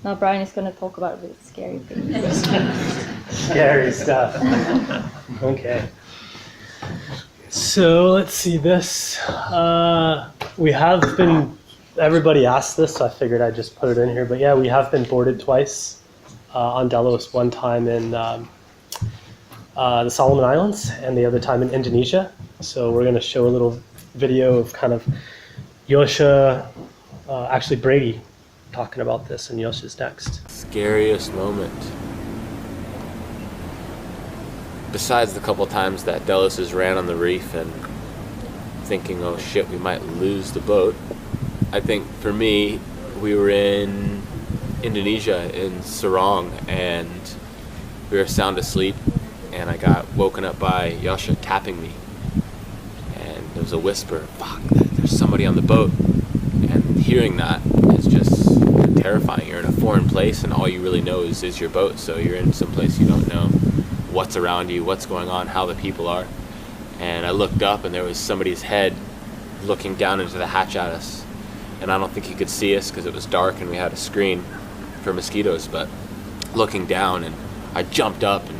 Now Brian is going to talk about really scary things. Scary stuff. Okay. So let's see this. We have been, everybody asked this, so I figured I'd just put it in here. But yeah, we have been boarded twice on Delos, one time in the Solomon Islands and the other time in Indonesia. So we're going to show a little video of kind of Yosha, actually Brady, talking about this, and Yosha's next. Scariest moment. Besides the couple times that Delos has ran on the reef and thinking, oh shit, we might lose the boat, I think for me, we were in Indonesia, in Sarong, and we were sound asleep, and I got woken up by Yosha tapping me. And there was a whisper, fuck, there's somebody on the boat. And hearing that is just terrifying. You're in a foreign place, and all you really know is your boat. So you're in some place you don't know what's around you, what's going on, how the people are. And I looked up, and there was somebody's head looking down into the hatch at us. And I don't think he could see us because it was dark and we had a screen for mosquitoes, but looking down, and I jumped up and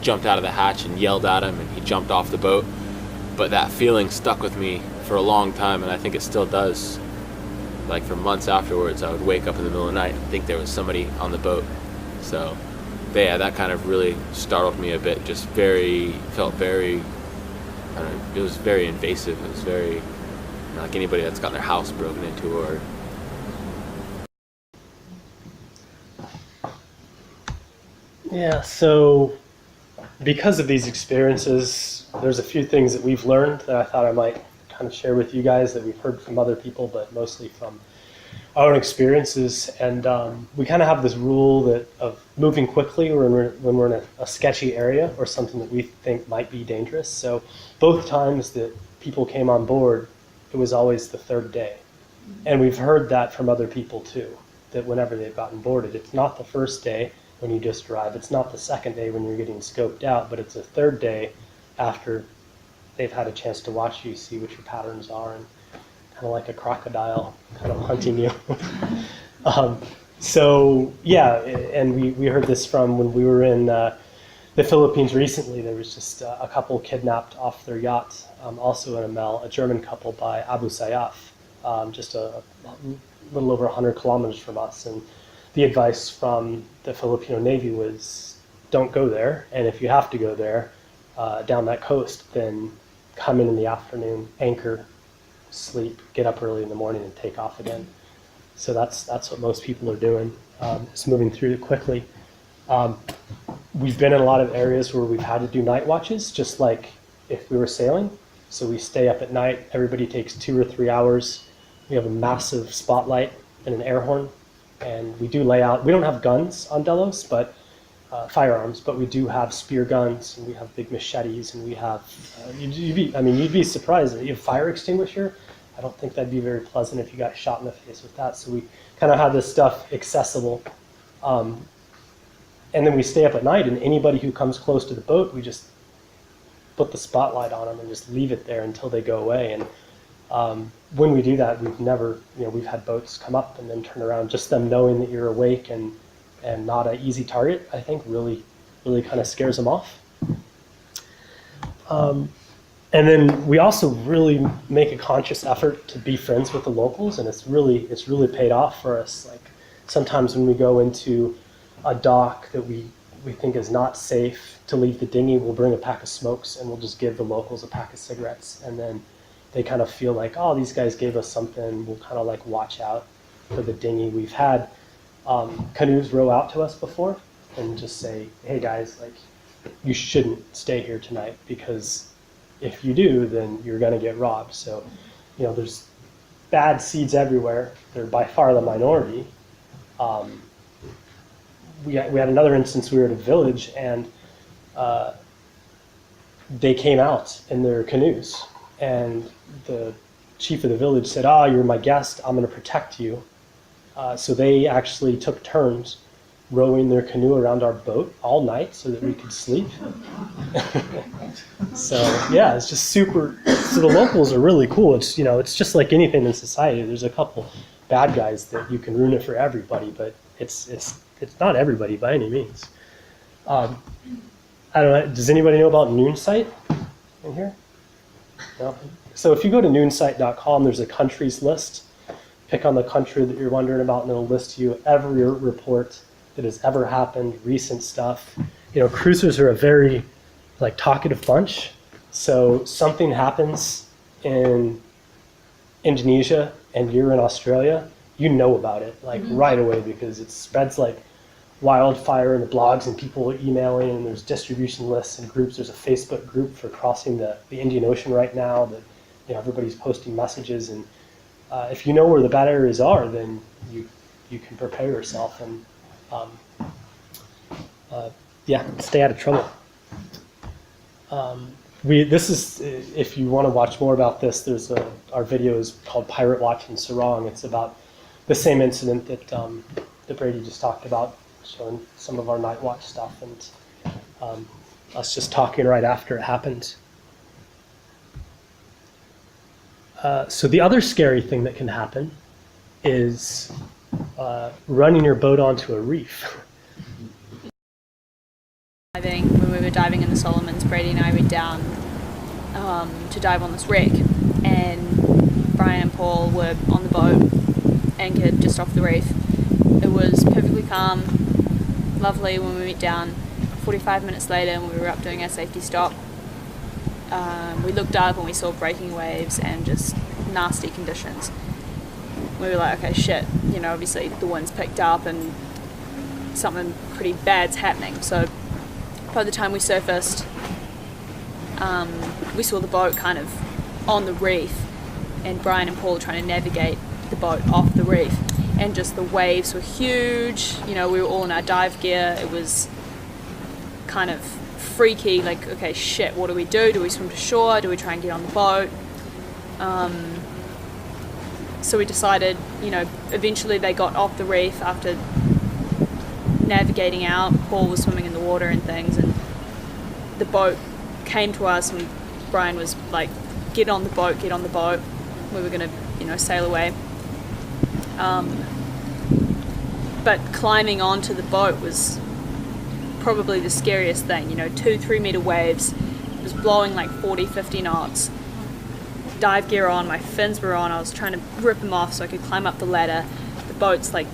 jumped out of the hatch and yelled at him, and he jumped off the boat. But that feeling stuck with me for a long time, and I think it still does. Like for months afterwards, I would wake up in the middle of the night and think there was somebody on the boat. So yeah, that kind of really startled me a bit. Just felt very, I don't know, it was very invasive. It was very, like anybody that's got their house broken into or. Yeah, so because of these experiences, there's a few things that we've learned that I thought I might kind of share with you guys that we've heard from other people, but mostly from our own experiences. And we kind of have this rule of moving quickly when we're in a sketchy area or something that we think might be dangerous. So both times that people came on board, it was always the third day. And we've heard that from other people too, that whenever they've gotten boarded, it's not the first day when you just arrive, it's not the second day when you're getting scoped out, but it's the third day after they've had a chance to watch you, see what your patterns are, and kind of like a crocodile kind of hunting you. So yeah, and we heard this from when we were in the Philippines recently. There was just a couple kidnapped off their yacht, also in Amel, a German couple by Abu Sayyaf, just a little over 100 kilometers from us. And the advice from the Filipino Navy was, don't go there, and if you have to go there, down that coast, then come in the afternoon, anchor, sleep, get up early in the morning, and take off again. So that's what most people are doing, is moving through it quickly. We've been in a lot of areas where we've had to do night watches, just like if we were sailing. So we stay up at night, everybody takes 2 or 3 hours. We have a massive spotlight and an air horn, and we do lay out. We don't have guns on Delos, but firearms, but we do have spear guns, and we have big machetes, and we have, you'd be surprised that you have fire extinguisher. I don't think that'd be very pleasant if you got shot in the face with that. So we kind of have this stuff accessible. And then we stay up at night, and anybody who comes close to the boat, we just put the spotlight on them and just leave it there until they go away. And when we do that, we've had boats come up and then turn around. Just them knowing that you're awake and not an easy target, I think really kind of scares them off. And then we also really make a conscious effort to be friends with the locals, and it's really paid off for us. Like sometimes when we go into a dock that we think is not safe to leave the dinghy, we'll bring a pack of smokes and we'll just give the locals a pack of cigarettes, and then they kind of feel like, oh, these guys gave us something. We'll kind of like watch out for the dinghy. We've had canoes row out to us before and just say, hey guys, like you shouldn't stay here tonight, because if you do, then you're going to get robbed. So, there's bad seeds everywhere. They're by far the minority. We had another instance. We were at a village, and they came out in their canoes, and the chief of the village said, you're my guest, I'm going to protect you. So they actually took turns rowing their canoe around our boat all night so that we could sleep. So yeah, it's just super. So the locals are really cool. It's it's just like anything in society. There's a couple bad guys that you can ruin it for everybody, but it's not everybody by any means. I don't know. Does anybody know about Noonsite in here? No. So if you go to noonsite.com, there's a countries list. Pick on the country that you're wondering about, and it'll list you every report that has ever happened, recent stuff. Cruisers are a very talkative bunch. So something happens in Indonesia and you're in Australia, you know about it right away, because it spreads like wildfire in the blogs and people emailing, and there's distribution lists and groups. There's a Facebook group for crossing the Indian Ocean right now that everybody's posting messages, and if you know where the bad areas are, then you can prepare yourself and stay out of trouble. If you want to watch more about this, our video is called Pirate Watch in Sarong. It's about the same incident that Brady just talked about, showing some of our night watch stuff and us just talking right after it happened. So the other scary thing that can happen is running your boat onto a reef. When we were diving in the Solomons, Brady and I went down to dive on this wreck, and Brian and Paul were on the boat, anchored just off the reef. It was perfectly calm, lovely when we went down. 45 minutes later, and we were up doing our safety stop, we looked up and we saw breaking waves and just nasty conditions. We were like, okay, shit, obviously the wind's picked up and something pretty bad's happening. So by the time we surfaced, we saw the boat kind of on the reef, and Brian and Paul trying to navigate the boat off the reef, and just the waves were huge. We were all in our dive gear. It was kind of freaky, like, okay, shit, what do we do? Do we swim to shore? Do we try and get on the boat? So we decided, eventually they got off the reef after navigating out. Paul was swimming in the water and things, and the boat came to us, and Brian was like, get on the boat. We were going to, sail away. But climbing onto the boat was probably the scariest thing. 2-3 meter waves. It was blowing like 40-50 knots. Dive gear on, my fins were on. I was trying to rip them off so I could climb up the ladder. The boat's like,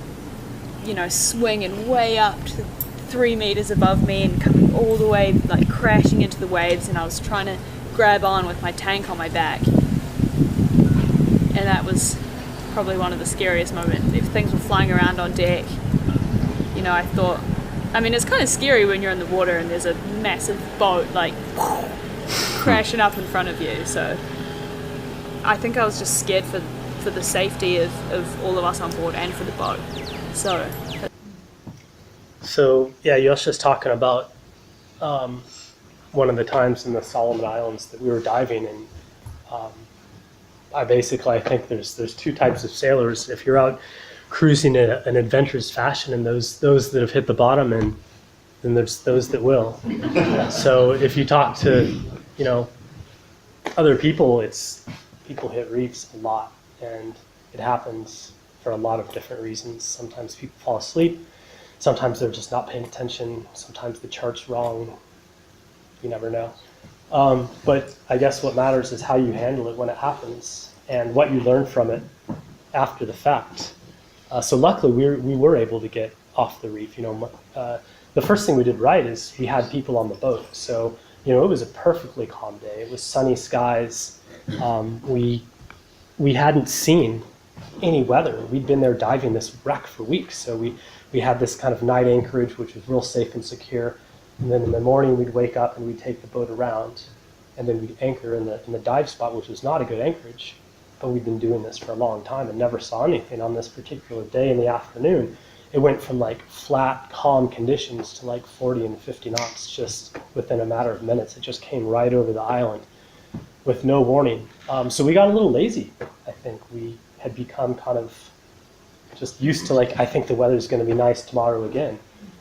swinging way up to 3 meters above me and coming all the way, like crashing into the waves, and I was trying to grab on with my tank on my back. And that was probably one of the scariest moments. If things were flying around on deck, I thought, it's kind of scary when you're in the water and there's a massive boat like crashing up in front of you. So I think I was just scared for the safety of all of us on board and for the boat. So yeah, Yosha's talking about one of the times in the Solomon Islands that we were diving, and I think there's two types of sailors. If you're out cruising in an adventurous fashion, and those that have hit the bottom, and then there's those that will. So if you talk to other people, people hit reefs a lot, and it happens for a lot of different reasons. Sometimes people fall asleep. Sometimes they're just not paying attention. Sometimes the chart's wrong. You never know. But I guess what matters is how you handle it when it happens and what you learn from it after the fact. So luckily we were able to get off the reef. The first thing we did right is we had people on the boat. So it was a perfectly calm day. It was sunny skies. We hadn't seen any weather. We'd been there diving this wreck for weeks. So we had this kind of night anchorage, which was real safe and secure. And then in the morning we'd wake up and we'd take the boat around, and then we'd anchor in the dive spot, which was not a good anchorage. But we'd been doing this for a long time and never saw anything. On this particular day in the afternoon, it went from like flat, calm conditions to like 40 and 50 knots just within a matter of minutes. It just came right over the island with no warning. So we got a little lazy, I think. We had become kind of just used to I think the weather's going to be nice tomorrow again.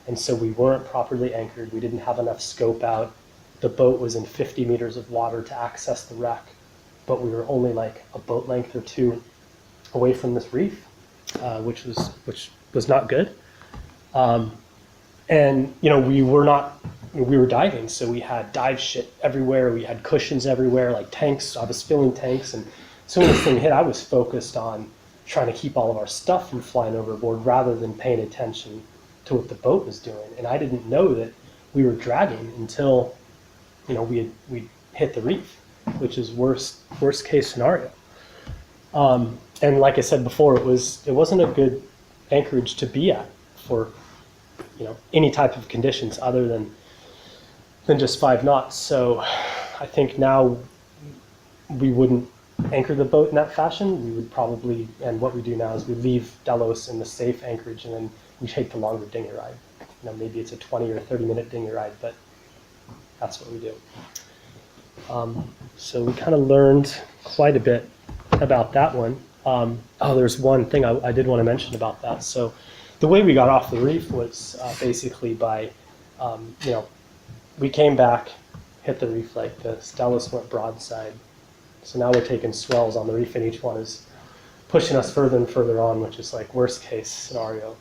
And so we weren't properly anchored. We didn't have enough scope out. The boat was in 50 meters of water to access the wreck, but we were only like a boat length or two away from this reef. which was not good. And we were diving, so we had dive shit everywhere. We had cushions everywhere, like tanks. I was filling tanks, and so when this thing hit, I was focused on trying to keep all of our stuff from flying overboard rather than paying attention to what the boat was doing. And I didn't know that we were dragging until we hit the reef, which is worst case scenario. And like I said before, it wasn't a good anchorage to be at for any type of conditions other than just 5 knots. So I think now we wouldn't anchor the boat in that fashion. We would probably, and what we do now is we leave Delos in the safe anchorage, and then we take the longer dinghy ride. Maybe it's a 20 or 30-minute dinghy ride, but that's what we do. So we kind of learned quite a bit about that one. There's one thing I did want to mention about that. So the way we got off the reef was basically by, we came back, hit the reef like this. Delos went broadside. So now we're taking swells on the reef, and each one is pushing us further and further on, which is like worst case scenario.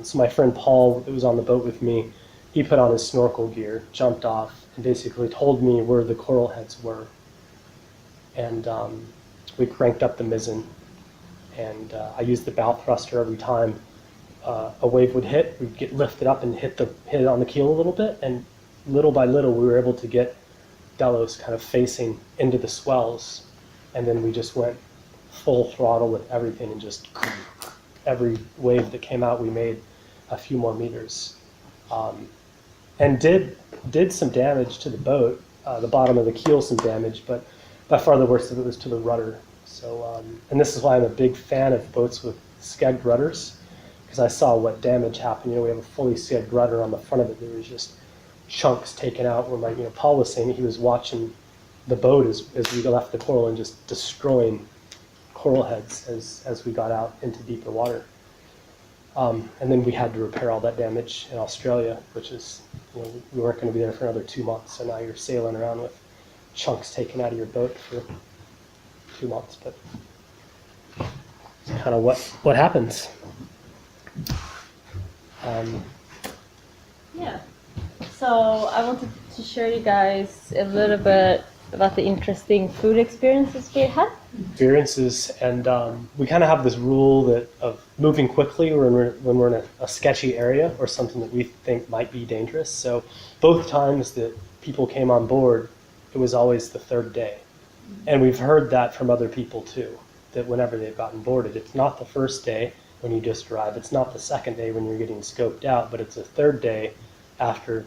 So my friend Paul, who was on the boat with me, he put on his snorkel gear, jumped off, and basically told me where the coral heads were. And we cranked up the mizzen, and I used the bow thruster every time a wave would hit. We'd get lifted up and hit it on the keel a little bit, and little by little we were able to get Delos kind of facing into the swells, and then we just went full throttle with everything, and just every wave that came out we made a few more meters, and did some damage to the boat, the bottom of the keel some damage, but by far the worst of it was to the rudder. So and this is why I'm a big fan of boats with skegged rudders, because I saw what damage happened. We have a fully skegged rudder. On the front of it there was just chunks taken out, where Paul was saying he was watching the boat as we left the coral and just destroying coral heads as we got out into deeper water. And then we had to repair all that damage in Australia, which is, we weren't going to be there for another 2 months. So now you're sailing around with chunks taken out of your boat for 2 months. But it's kind of what happens. Yeah. So I wanted to show you guys a little bit about the interesting food experiences we had. Experiences, and we kind of have this rule of moving quickly when we're in a sketchy area or something that we think might be dangerous. So both times that people came on board, it was always the 3rd day. And we've heard that from other people too, that whenever they've gotten boarded, it's not the 1st day when you just arrive, it's not the 2nd day when you're getting scoped out, but it's the 3rd day after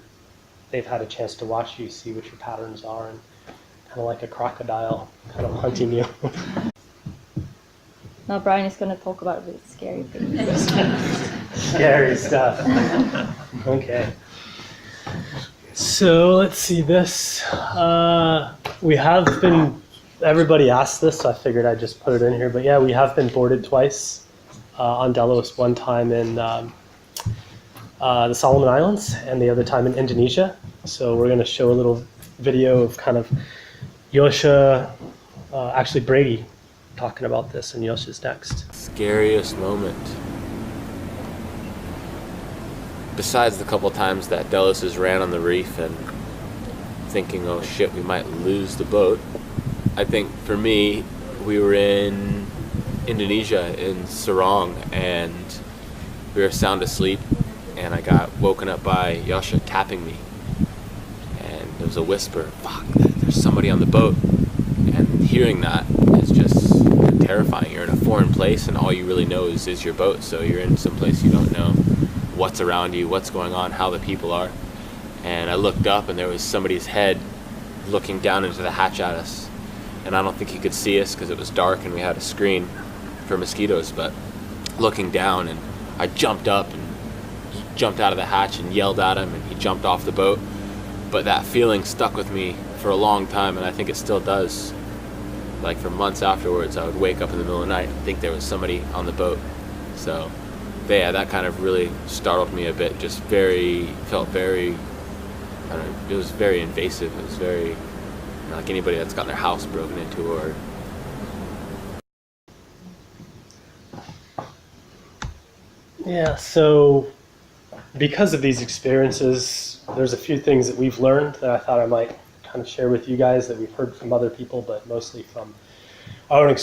they've had a chance to watch you, see what your patterns are, and kind of like a crocodile kind of hunting you. Now Brian is going to talk about really scary things. Scary stuff. Okay. So let's see this. We have been, everybody asked this, so I figured I'd just put it in here. But yeah, we have been boarded twice on Delos, one time in the Solomon Islands and the other time in Indonesia. So we're going to show a little video of kind of Yosha, actually Brady, talking about this, and Yosha's next. Scariest moment. Besides the couple times that Delos has ran on the reef and thinking, oh shit, we might lose the boat, I think for me, we were in Indonesia, in Sorong, and we were sound asleep, and I got woken up by Yosha tapping me. And there was a whisper, fuck, there's somebody on the boat. And hearing that is just terrifying. You're in a foreign place, and all you really know is your boat, so you're in some place you don't know what's around you, what's going on, how the people are. And I looked up, and there was somebody's head looking down into the hatch at us. And I don't think he could see us because it was dark and we had a screen for mosquitoes, but looking down, and I jumped up and jumped out of the hatch and yelled at him, and he jumped off the boat. But that feeling stuck with me for a long time, and I think it still does. Like for months afterwards, I would wake up in the middle of the night and think there was somebody on the boat. So yeah, that kind of really startled me a bit. Just felt very, I don't know, it was very invasive. It was very, like anybody that's got their house broken into, or Yeah, so because of these experiences, there's a few things that we've learned that I thought I might kind of share with you guys that we've heard from other people, but mostly from our own experience.